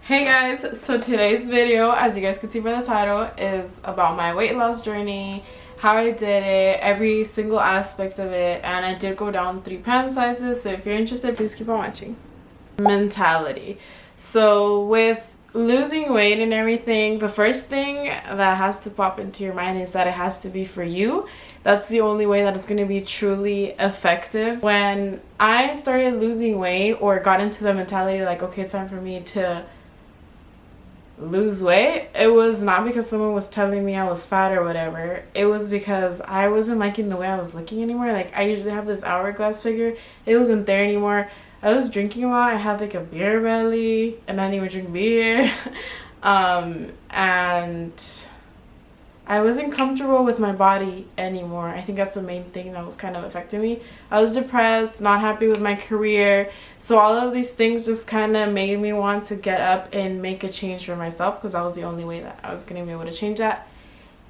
Hey guys, so today's video, as you guys can see by the title, is about my weight loss journey, how I did it, every single aspect of it, and I did go down 3 pound sizes, so if you're interested, please keep on watching. Mentality. So with losing weight and everything, the first thing that has to pop into your mind is that it has to be for you. That's the only way that it's going to be truly effective. When I started losing weight or got into the mentality like, okay, it's time for me to lose weight, it was not because someone was telling me I was fat or whatever. It was because I wasn't liking the way I was looking anymore. Like, I usually have this hourglass figure. It wasn't there anymore. I was drinking a lot. I had like a beer belly and I didn't even drink beer. And I wasn't comfortable with my body anymore. I think that's the main thing that was kind of affecting me. I was depressed, not happy with my career. So all of these things just kind of made me want to get up and make a change for myself, because that was the only way that I was going to be able to change that.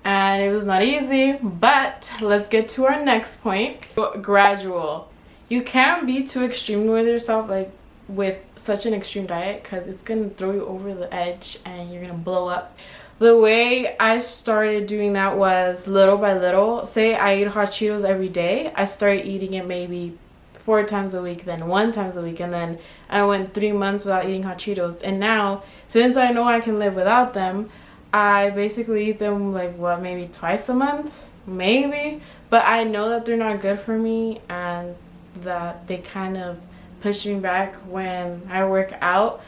And it was not easy, but let's get to our next point. Gradual. You can't be too extreme with yourself, like with such an extreme diet, because it's going to throw you over the edge and you're going to blow up. The way I started doing that was little by little. Say I eat hot Cheetos every day. I started eating it maybe 4 times a week, then 1 time a week, and then I went 3 months without eating hot Cheetos. And now, since I know I can live without them, I basically eat them like, what, maybe twice a month? Maybe. But I know that they're not good for me and that they kind of push me back when I work out.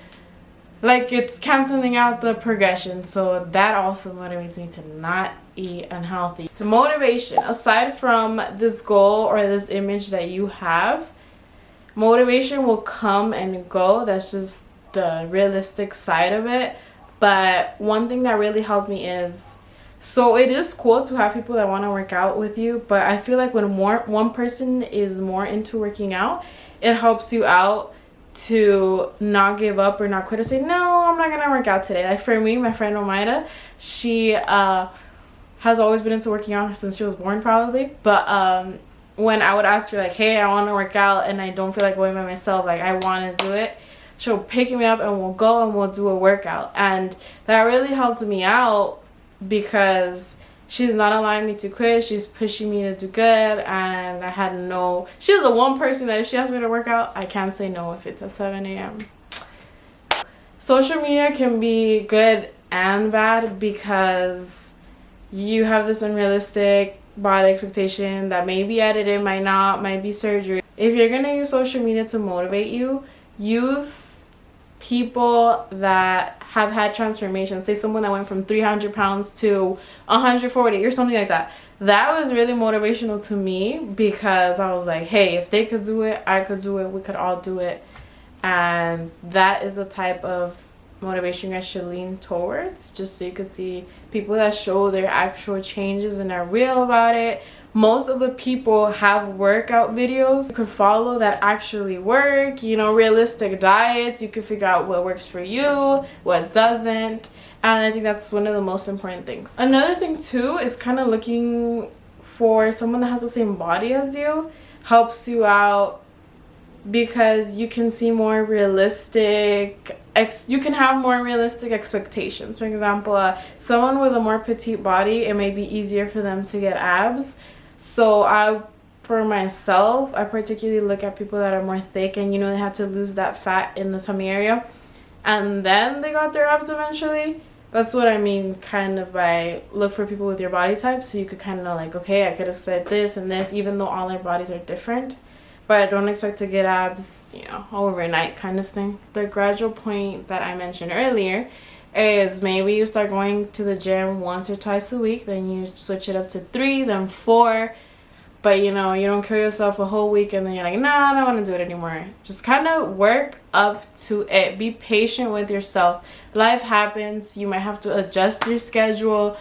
Like, it's canceling out the progression, so that also motivates me to not eat unhealthy. So motivation, aside from this goal or this image that you have, motivation will come and go. That's just the realistic side of it. But one thing that really helped me is, so it is cool to have people that want to work out with you, but I feel like when one person is more into working out, it helps you out to not give up or not quit or say, no, I'm not gonna work out today. Like for me, my friend Omaida, she has always been into working out since she was born probably, but when I would ask her like, hey, I want to work out and I don't feel like going by myself, like I want to do it, she'll pick me up and we'll go and we'll do a workout. And that really helped me out because she's not allowing me to quit. She's pushing me to do good, and I had no... She's the one person that if she asks me to work out, I can't say no if it's at 7 a.m. Social media can be good and bad because you have this unrealistic body expectation that may be edited, might not, might be surgery. If you're going to use social media to motivate you, use people that have had transformation. Say someone that went from 300 pounds to 140 or something like that. That was really motivational to me because I was like, hey, if they could do it, I could do it, we could all do it. And that is the type of motivation you guys should lean towards, just so you could see people that show their actual changes and are real about it. Most of the people have workout videos you could follow that actually work, you know, realistic diets. You can figure out what works for you, what doesn't, and I think that's one of the most important things. Another thing too is kind of looking for someone that has the same body as you. Helps you out because you can see more realistic, you can have more realistic expectations. For example, someone with a more petite body, it may be easier for them to get abs. So for myself, I particularly look at people that are more thick and, you know, they had to lose that fat in the tummy area and then they got their abs eventually. That's what I mean kind of by look for people with your body type, so you could kind of know like, okay, I could have said this and this, even though all our bodies are different. But I don't expect to get abs, you know, overnight kind of thing. The gradual point that I mentioned earlier is maybe you start going to the gym once or twice a week, then you switch it up to 3, then 4. But, you know, you don't kill yourself a whole week and then you're like, nah, I don't want to do it anymore. Just kind of work up to it. Be patient with yourself. Life happens. You might have to adjust your schedule.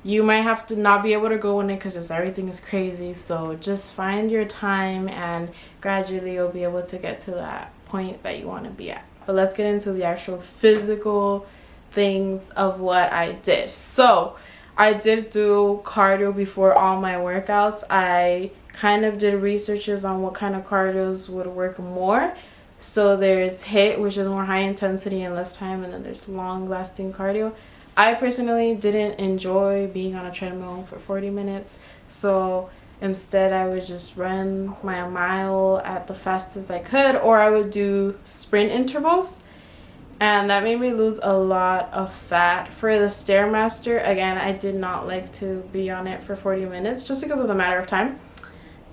You might have to not be able to go in it because just everything is crazy. So just find your time and gradually you'll be able to get to that point that you want to be at. But let's get into the actual physical things of what I did. So I did do cardio before all my workouts. I kind of did researches on what kind of cardios would work more. So there's HIIT, which is more high intensity and less time, and then there's long lasting cardio. I personally didn't enjoy being on a treadmill for 40 minutes, so instead I would just run my mile at the fastest I could, or I would do sprint intervals, and that made me lose a lot of fat. For the Stairmaster, again, I did not like to be on it for 40 minutes just because of the matter of time.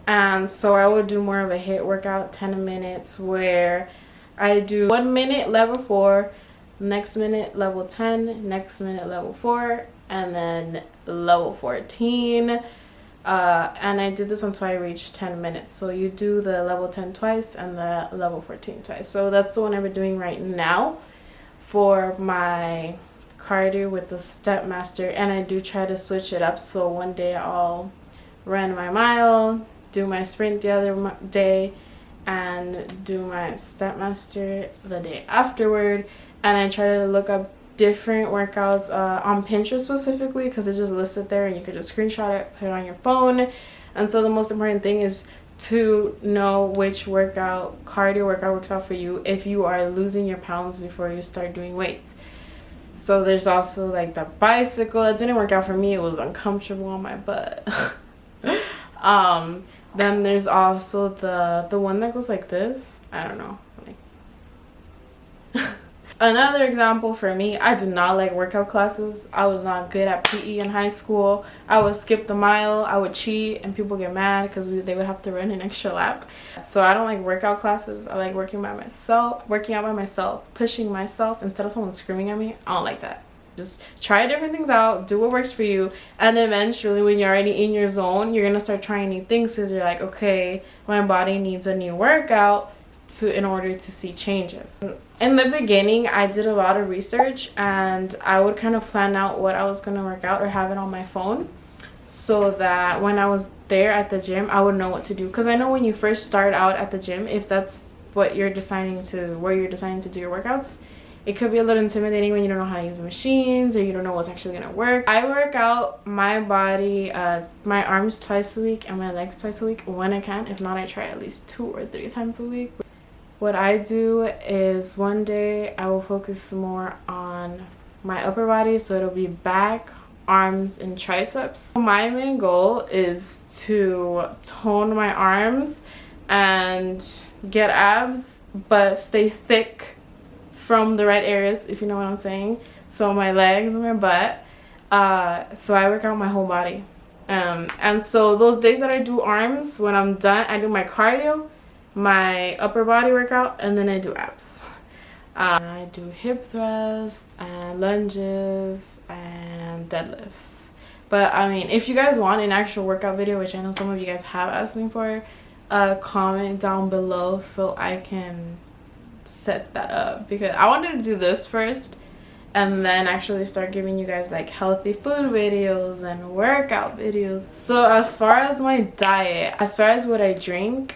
And so I would do more of a HIIT workout, 10 minutes, where I do 1 minute level 4, next minute level 10, next minute level 4, and then level 14. And I did this until I reached 10 minutes. So you do the level 10 twice and the level 14 twice. So that's the one I've been doing right now for my cardio with the Stepmaster. And I do try to switch it up. So one day I'll run my mile, do my sprint the other day, and do my Stepmaster the day afterward. And I try to look up different workouts on Pinterest specifically, because it just lists it there and you could just screenshot it, put it on your phone. And so the most important thing is to know which cardio workout works out for you if you are losing your pounds before you start doing weights. So there's also like the bicycle. It didn't work out for me. It was uncomfortable on my butt. Then there's also the one that goes like this. I don't know. Another example for me, I do not like workout classes. I was not good at PE in high school. I would skip the mile, I would cheat, and people get mad because they would have to run an extra lap. So I don't like workout classes. I like working out by myself, pushing myself instead of someone screaming at me. I don't like that. Just try different things out, do what works for you, and eventually when you're already in your zone, you're gonna start trying new things because you're like, okay, my body needs a new workout in order to see changes. In the beginning, I did a lot of research and I would kind of plan out what I was going to work out or have it on my phone, so that when I was there at the gym, I would know what to do. Because I know when you first start out at the gym, if that's what you're deciding to, where you're deciding to do your workouts, it could be a little intimidating when you don't know how to use the machines or you don't know what's actually going to work. I work out my body, my arms twice a week and my legs twice a week when I can. If not, I try at least 2 or 3 times a week. What I do is one day I will focus more on my upper body, so it'll be back, arms, and triceps. My main goal is to tone my arms and get abs, but stay thick from the right areas, if you know what I'm saying. So my legs and my butt. So I work out my whole body. And so those days that I do arms, when I'm done, I do my cardio, my upper body workout, and then I do abs. I do hip thrusts and lunges and deadlifts. But I mean, if you guys want an actual workout video, which I know some of you guys have asked me for, comment down below so I can set that up, because I wanted to do this first and then actually start giving you guys like healthy food videos and workout videos. So as far as my diet, as far as what I drink,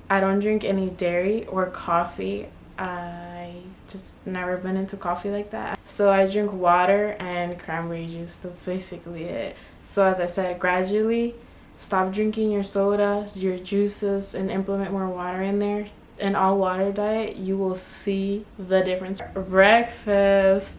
I don't drink any dairy or coffee. I just never been into coffee like that. So I drink water and cranberry juice. That's basically it. So as I said, gradually stop drinking your soda, your juices, and implement more water in there. An all water diet, you will see the difference. Breakfast.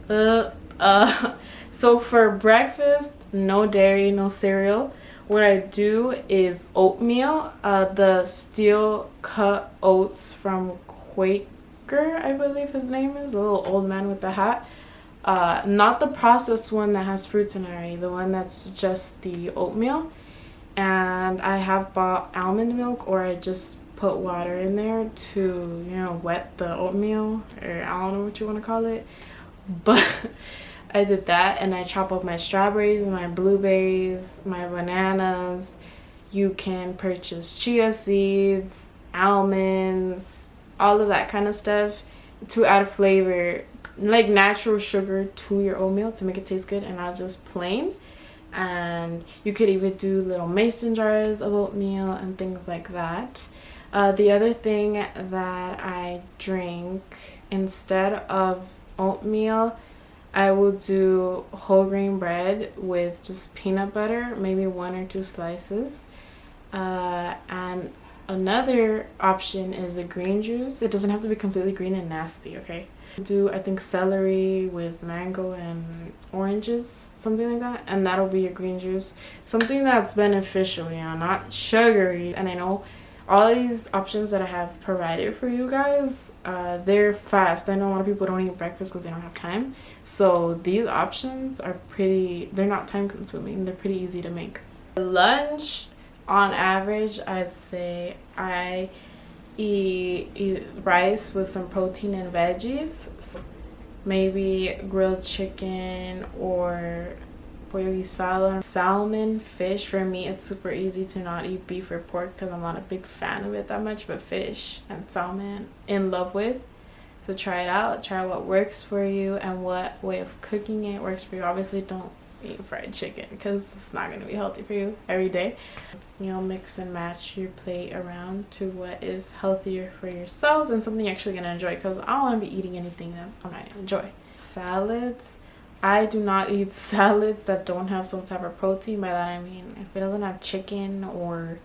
So for breakfast, no dairy, no cereal. What I do is oatmeal, the steel cut oats from Quaker, I believe his name is, a little old man with the hat. Not the processed one that has fruits in it already, the one that's just the oatmeal. And I have bought almond milk, or I just put water in there to, wet the oatmeal, or I don't know what you want to call it. But I did that, and I chop up my strawberries, my blueberries, my bananas. You can purchase chia seeds, almonds, all of that kind of stuff to add flavor, like natural sugar to your oatmeal to make it taste good and not just plain. And you could even do little mason jars of oatmeal and things like that. The other thing that I drink instead of oatmeal, I will do whole grain bread with just peanut butter, maybe 1 or 2 slices. And Another option is a green juice. It doesn't have to be completely green and nasty, okay? Do I think celery with mango and oranges, something like that, and that'll be your green juice. Something that's beneficial, you know, not sugary. And I know all these options that I have provided for you guys, they're fast. I know a lot of people don't eat breakfast because they don't have time, so these options are they're not time consuming, they're pretty easy to make. Lunch, on average, I'd say I eat rice with some protein and veggies. So maybe grilled chicken or pollo salmon, fish. For me, it's super easy to not eat beef or pork because I'm not a big fan of it that much, but fish and salmon, in love with. So try it out, try what works for you and what way of cooking it works for you. Obviously, don't eat fried chicken because it's not going to be healthy for you every day. You know, mix and match your plate around to what is healthier for yourself and something you're actually going to enjoy, because I don't want to be eating anything that I'm not going to enjoy. Salads, I do not eat salads that don't have some type of protein. By that I mean, if it doesn't have chicken or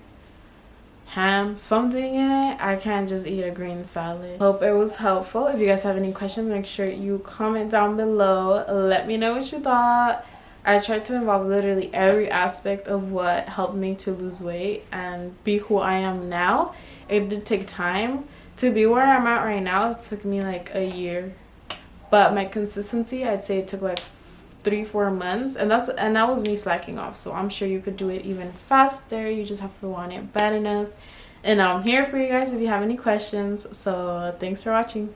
ham, something in it, I can't just eat a green salad. Hope it was helpful. If you guys have any questions, make sure you comment down below. Let me know what you thought. I tried to involve literally every aspect of what helped me to lose weight and be who I am now. It did take time to be where I'm at right now. It took me like a year, but my consistency, I'd say it took like 3-4 months, and that was me slacking off. So I'm sure you could do it even faster. You just have to want it bad enough. And I'm here for you guys if you have any questions. So thanks for watching.